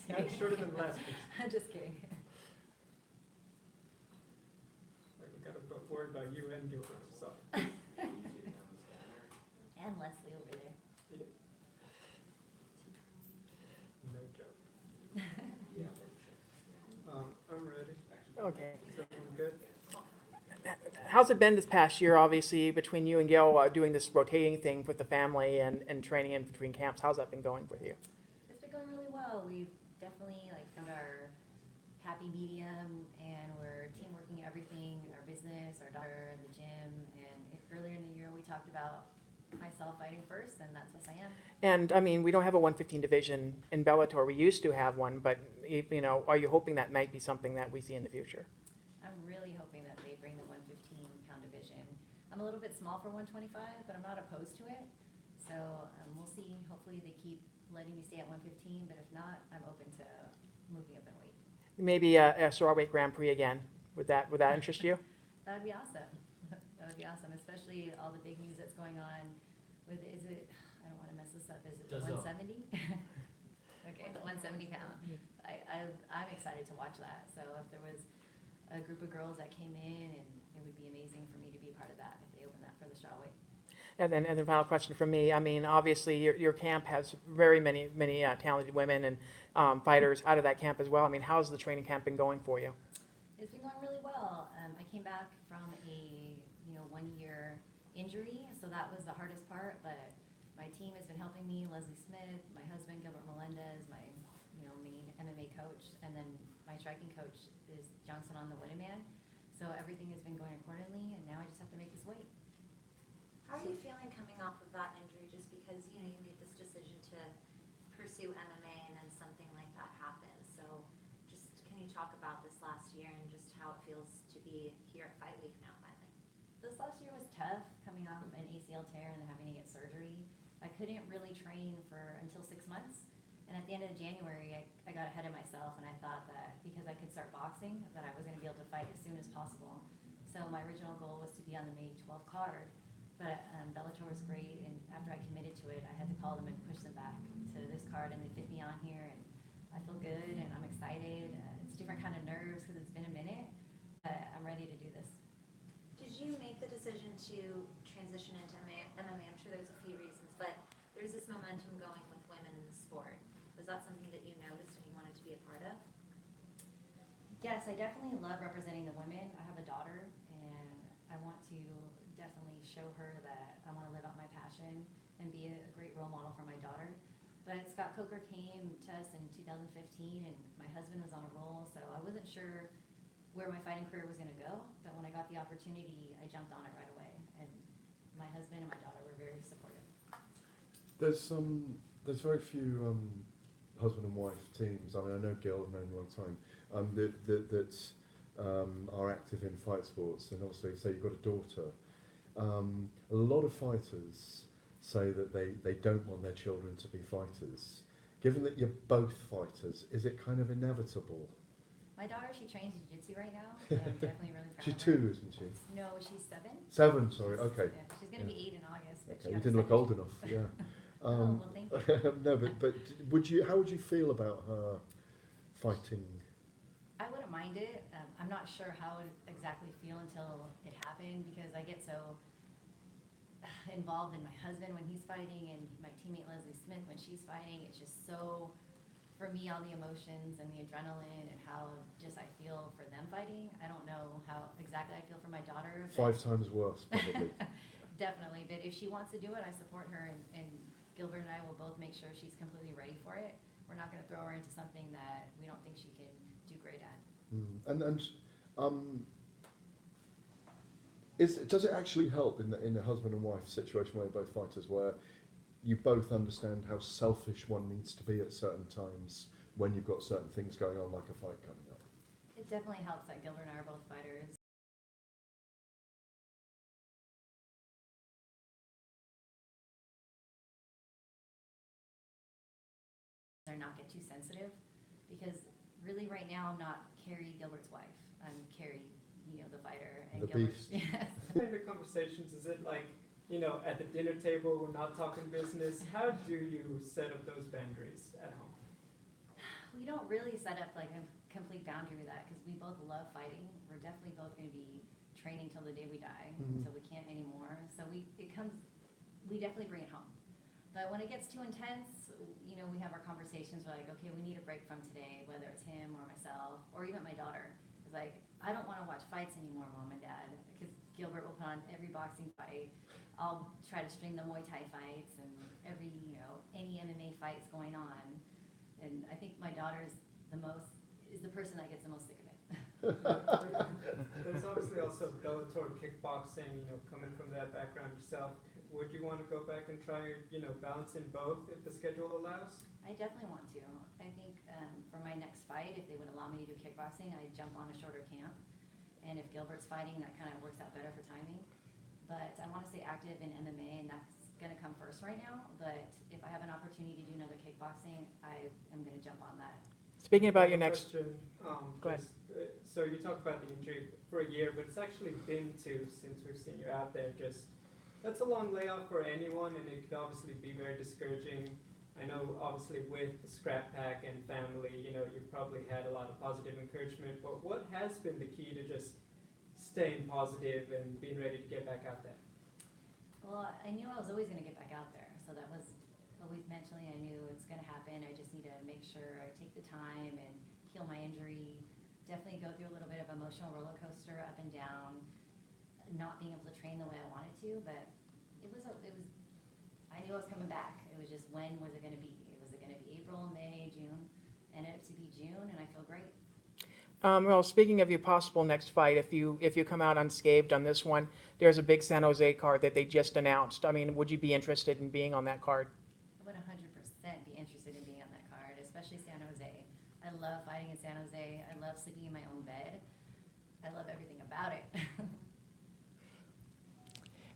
Yeah, it's shorter than last week. I'm just kidding. Like, we got a word about you and Gilbert, so. And Leslie over there. No joke. I'm ready. Okay. Is everyone good? How's it been this past year, obviously, between you and Gil doing this rotating thing with the family and training in between camps? How's that been going with you? It's been going really well. We've definitely found our happy medium, and we're team working everything, our business, our daughter, the gym, and earlier in the year we talked about myself fighting first, and that's what I am. And I mean, we don't have a 115 division in Bellator. We used to have one, but you know, are you hoping that might be something that we see in the future? I'm really hoping that they bring the 115-pound division. I'm a little bit small for 125, but I'm not opposed to it. So we'll see. Hopefully they keep letting me stay at 115, but if not, I'm open to moving up in weight. Maybe a strawweight Grand Prix again. Would that interest you? That would be awesome. That would be awesome, especially all the big news that's going on with, I don't want to mess this up, is it the 170? Okay, the 170 pound. I'm excited to watch that. So if there was a group of girls that came in, and it would be amazing for me to be part of that if they open that for the strawweight. And then the final question from me. I mean, obviously your camp has very many talented women and fighters out of that camp as well. I mean, how's the training camp been going for you? It's been going really well. I came back from a 1-year injury, so that was the hardest part. But my team has been helping me. Leslie Smith, my husband Keri Melendez, my main MMA coach, and then my striking coach is Johnson on the Wooden. So everything has been going accordingly, and now I just have to make this weight. How are you feeling coming off of that injury? Just because you made this decision to pursue MMA, and then something like that happened. So, just can you talk about this last year and just how it feels to be here at Fight Week now, finally? This last year was tough, coming off an ACL tear and then having to get surgery. I couldn't really train until 6 months. And at the end of January, I got ahead of myself, and I thought that because I could start boxing, that I was going to be able to fight as soon as possible. So my original goal was to be on the May 12th card, but Bellator was great, and after I committed to it, I had to call them and push them back to this card, and they fit me on here, and I feel good, and I'm excited. It's different kind of nerves because it's been a minute, but I'm ready to do this. Did you make the decision to transition into MMA? I'm sure there's a few reasons, but there's this momentum going with women in the sport. Was that something that you noticed and you wanted to be a part of? Yes, I definitely love representing the women. I have a daughter, and I want to definitely show her that I want to live out my passion and be a great role model for my daughter. But Scott Coker came to us in 2015, and my husband was on a roll, so I wasn't sure where my fighting career was going to go. But when I got the opportunity, I jumped on it right away, and my husband and my daughter were very supportive. There's very few husband and wife teams. I mean, I know Gil, I've known a long time, that are active in fight sports, and obviously, say you've got a daughter. A lot of fighters say that they don't want their children to be fighters. Given that you're both fighters, is it kind of inevitable? My daughter, she trains jiu-jitsu right now, so I'm definitely really proud She's of her. 2, isn't she? No, she's 7. 7, sorry, okay. Yeah, she's going to be 8 in August. But Okay, she you got didn't look accepted. old enough, yeah. Oh, well, thank you. No, but how would you feel about her fighting? I wouldn't mind it. I'm not sure how I would exactly feel until it happened, because I get so involved in my husband when he's fighting and my teammate Leslie Smith when she's fighting. It's just so, for me, all the emotions and the adrenaline and how just I feel for them fighting. I don't know how exactly I feel for my daughter. 5 times worse, probably. Definitely, but if she wants to do it, I support her, and Gilbert and I will both make sure she's completely ready for it. We're not going to throw her into something that we don't think she can do great at. Does it actually help in the husband and wife situation where you're both fighters, where you both understand how selfish one needs to be at certain times when you've got certain things going on, like a fight coming up? It definitely helps that Gilbert and I are both fighters. Or not get too sensitive, because really right now I'm not Keri, Gilbert's wife. I'm Keri, the fighter, and The Gilbert. beast. Yes. What kind of conversations is it like, at the dinner table, we're not talking business? How do you set up those boundaries at home? We don't really set up like a complete boundary with that, because we both love fighting. We're definitely both gonna be training till the day we die, Mhm. until we can't anymore. So we definitely bring it home. But when it gets too intense, you know, we have our conversations, we're like, okay, we need a break from today, whether it's him or myself, or even my daughter. It's like, I don't wanna watch fights anymore, Mom and Dad, because Gilbert will put on every boxing fight. I'll try to string the Muay Thai fights and every, you know, any MMA fights going on. And I think my daughter's is the person that gets the most sick of it. There's obviously also Bellator kickboxing, you know, coming from that background yourself. Would you want to go back and try, you know, balancing both if the schedule allows? I definitely want to. I think for my next fight, if they would allow me to do kickboxing, I'd jump on a shorter camp. And if Gilbert's fighting, that kind of works out better for timing. But I want to stay active in MMA, and that's going to come first right now. But if I have an opportunity to do another kickboxing, I am going to jump on that. Speaking about your Another next, question, Go ahead. so you talked about the injury for a year, but it's actually been 2 since we've seen you out there. Just that's a long layoff for anyone, and it could obviously be very discouraging. I know, obviously, with the scrap pack and family, you know, you've probably had a lot of positive encouragement. But what has been the key to just staying positive and being ready to get back out there? Well, I knew I was always going to get back out there. So that was always mentally, I knew it's going to happen. I just need to make sure I take the time and heal my injury. Definitely go through a little bit of emotional roller coaster up and down, not being able to train the way I wanted to, but I knew I was coming back. It was just, when was it going to be? Was it going to be April, May, June? Ended up to be June, and I feel great. well, speaking of your possible next fight, if you come out unscathed on this one, there's a big San Jose card that they just announced. I mean, would you be interested in being on that card? I would 100% be interested in being on that card, especially San Jose. I love fighting in San Jose. I love sleeping in my own bed. I love everything about it.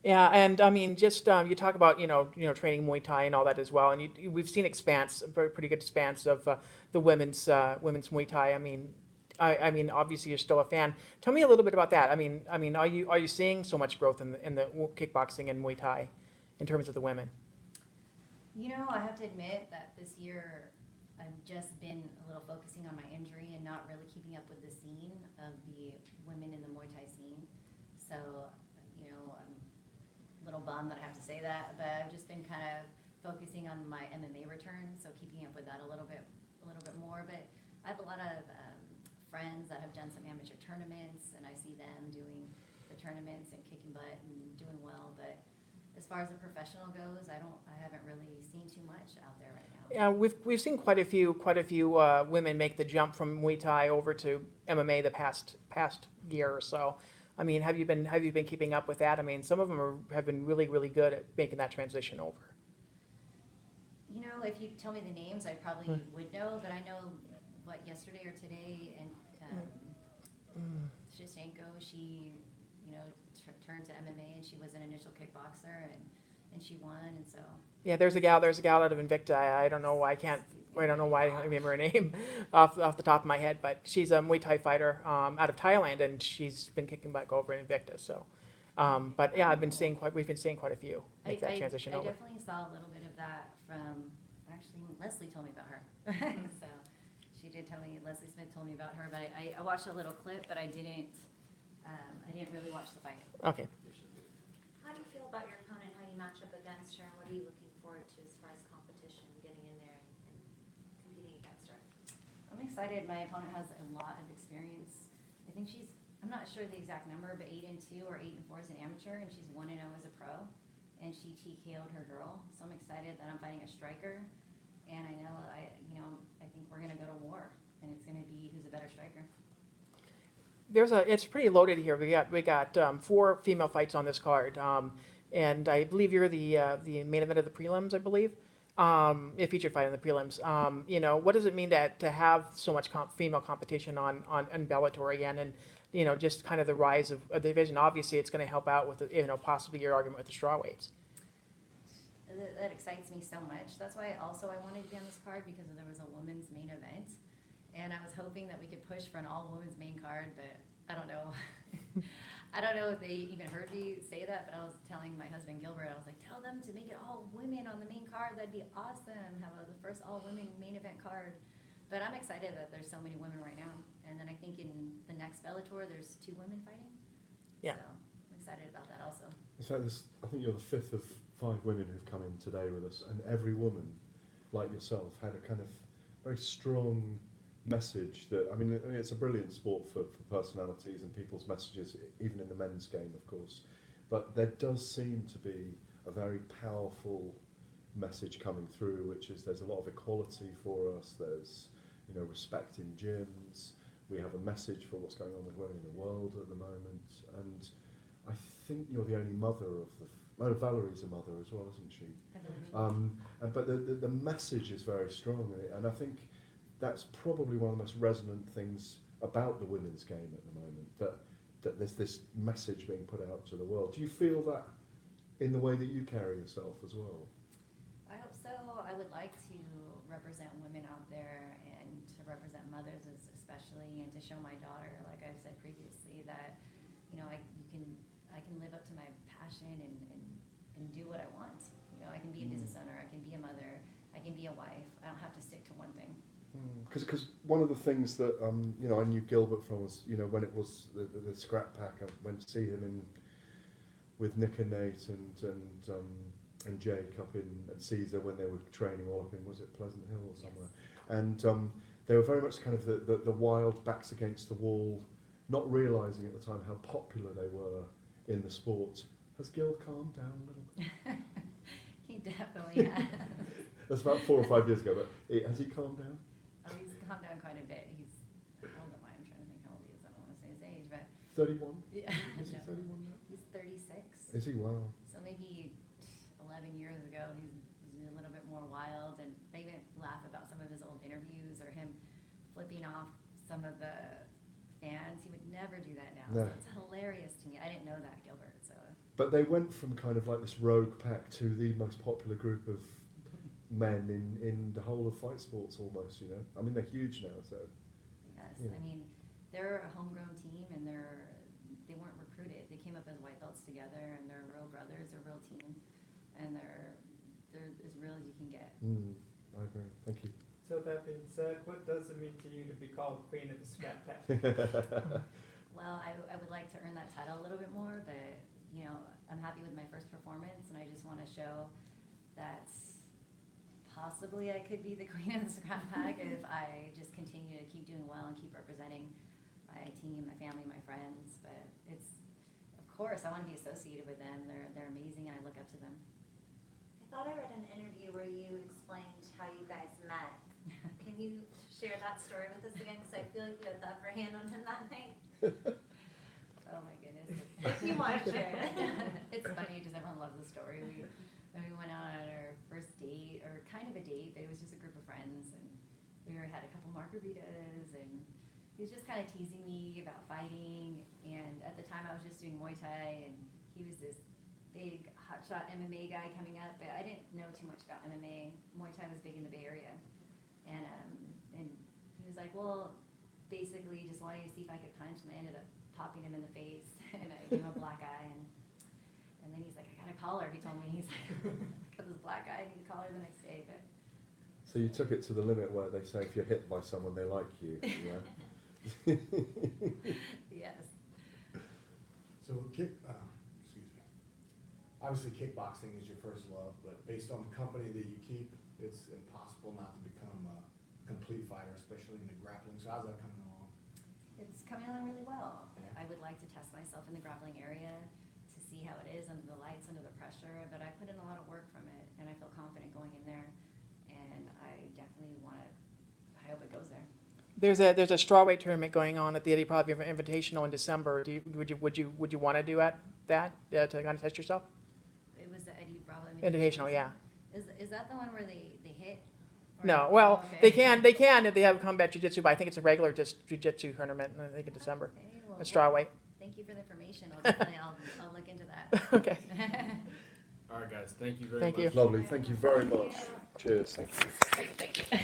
Yeah, and I mean, just you talk about training Muay Thai and all that as well, and we've seen expanse, a pretty good expanse of the women's Muay Thai. I mean, obviously you're still a fan. Tell me a little bit about that. I mean, are you seeing so much growth in the kickboxing and Muay Thai in terms of the women? You know, I have to admit that this year I've just been a little focusing on my injury and not really keeping up with the scene of the women in the Muay Thai scene. So, you know, I'm a little bummed that I have to say that, but I've just been kind of focusing on my MMA return, so keeping up with that a little bit more. But I have a lot of friends that have done some amateur tournaments, and I see them doing the tournaments and kicking butt and doing well. But as far as the professional goes, I haven't really seen too much out there right now. Yeah, we've seen quite a few women make the jump from Muay Thai over to MMA the past year or so. I mean, have you been keeping up with that? I mean, some of them have been really, really good at making that transition over. You know, if you tell me the names, I probably would know, but I know, yesterday or today, and Shevchenko, she, you know, turned to MMA, and she was an initial kickboxer, and she won, and so. Yeah, there's a gal out of Invicta. I don't know why I don't remember her name off the top of my head, but she's a Muay Thai fighter out of Thailand, and she's been kicking back over in Invicta. So, but yeah, we've been seeing quite a few make that transition over. I definitely saw a little bit of that from, actually, Leslie told me about her. So she did tell me, Leslie Smith told me about her, but I watched a little clip, but I didn't really watch the fight. Okay. How do you feel about your opponent, how you match up against her, and what are you looking forward to as far as competition, getting in there and competing against her? I'm excited. My opponent has a lot of experience. I think I'm not sure the exact number, but 8-2 or 8-4 as an amateur, and she's 1-0 as a pro, and she TKO'd her girl. So I'm excited that I'm fighting a striker, and I know I think we're gonna go to war, and it's gonna be who's a better striker. It's pretty loaded here. We got 4 female fights on this card, and I believe you're the main event of the prelims. I believe a featured fight in the prelims. You know, what does it mean to have so much female competition on Bellator again, and just kind of the rise of the division? Obviously, it's going to help out with possibly your argument with the strawweights. That excites me so much. That's why I wanted to be on this card, because there was a women's main event. And I was hoping that we could push for an all-women's main card, but I don't know. I don't know if they even heard me say that, but I was telling my husband Gilbert, I was like, tell them to make it all women on the main card. That'd be awesome. Have the first all-women main event card. But I'm excited that there's so many women right now. And then I think in the next Bellator, there's 2 women fighting. Yeah. So I'm excited about that also. In fact, I think you're the 5th of 5 women who've come in today with us, and every woman, like yourself, had a kind of very strong message that, I mean, it's a brilliant sport for personalities and people's messages, even in the men's game, of course. But there does seem to be a very powerful message coming through, which is there's a lot of equality for us, there's, you know, respect in gyms, we have a message for what's going on with women in the world at the moment, and I think you're the only mother of Valerie's a mother as well, isn't she? But the message is very strong, and I think that's probably one of the most resonant things about the women's game at the moment, that there's this message being put out to the world. Do you feel that in the way that you carry yourself as well? I hope so. I would like to represent women out there and to represent mothers especially, and to show my daughter, like I've said previously, that, you know, I can live up to my passion and do what I want. You know, I can be a business owner, I can be a mother, I can be a wife. I don't have to stick to one thing. Because one of the things that you know, I knew Gilbert from was, you know, when it was the scrap pack, I went to see him with Nick and Nate and Jake up in at Caesar when they were training all up in, was it Pleasant Hill or somewhere? Yes. And they were very much kind of the wild backs against the wall, not realising at the time how popular they were in the sport. Has Gil calmed down a little bit? He definitely has. That's about 4 or 5 years ago, but has he calmed down? Oh, he's calmed down quite a bit. I don't know why I'm trying to think how old he is. I don't want to say his age, but 31? yeah, Is he no. 31 now? He's 36. Is he? Wow. So maybe 11 years ago, he's a little bit more wild, and they even laugh about some of his old interviews or him flipping off some of the fans. He would never do that now. No. So it's hilarious to me. I didn't know that, Gilbert. So But they went from kind of like this rogue pack to the most popular group of men in the whole of fight sports almost, you know. I mean, they're huge now, so. yes, Yeah. I mean, they're a homegrown team, and they weren't recruited. They came up as white belts together, and they're real brothers. They're a real team, and they're as real as you can get. I agree. Thank you. So that being said, what does it mean to you to be called Queen of the Scrap Pack? Well, I would like to earn that title a little bit more, but, you know, I'm happy with my first performance, and I just want to show that possibly I could be the queen of the scrap pack if I just continue to keep doing well and keep representing my team, my family, my friends. But it's, of course, I want to be associated with them. They're amazing, and I look up to them. I thought I read an interview where you explained how you guys met. Can you share that story with us again? Because I feel like you had the upper hand on him that night. Oh my goodness. If you want to share it. It's funny because everyone loves the story. When we went out on our first date, or kind of a date, but it was just a group of friends, and we had a couple margaritas, and he was just kind of teasing me about fighting. And at the time I was just doing Muay Thai, and he was this big hotshot MMA guy coming up, but I didn't know too much about MMA. Muay Thai was big in the Bay Area. And he was like, well, basically just wanting to see if I could punch, and I ended up popping him in the face, and I gave him a black eye, and then he's like, I got a collar. He told me, he's like, got this black eye, I need a collar the next day. But So you took it to the limit where they say if you're hit by someone, they like you. Yeah. yes. So excuse me. Obviously, kickboxing is your first love, but based on the company that you keep, it's impossible not to become a complete fighter, especially in the grappling. So how's that coming along? It's coming along really well. I would like to test myself in the grappling area to see how it is under the lights, under the pressure, but I put in a lot of work from it, and I feel confident going in there, and I definitely want to, I hope it goes there. There's a strawweight tournament going on at the Eddie Bravo Invitational in December. Would you want to do that to kind of test yourself? It was the Eddie Bravo Invitational, yeah. Is that the one where they hit? Or- No, well, Oh, okay. they can if they have combat jiu-jitsu, but I think it's a regular just jiu-jitsu tournament, I think in December. Okay, well, A strawweight. Thank you for the information. I'll definitely, I'll look into that. Okay. All right, guys. Thank you very Thank much. you. Lovely. Thank you very much. Cheers. Thank you.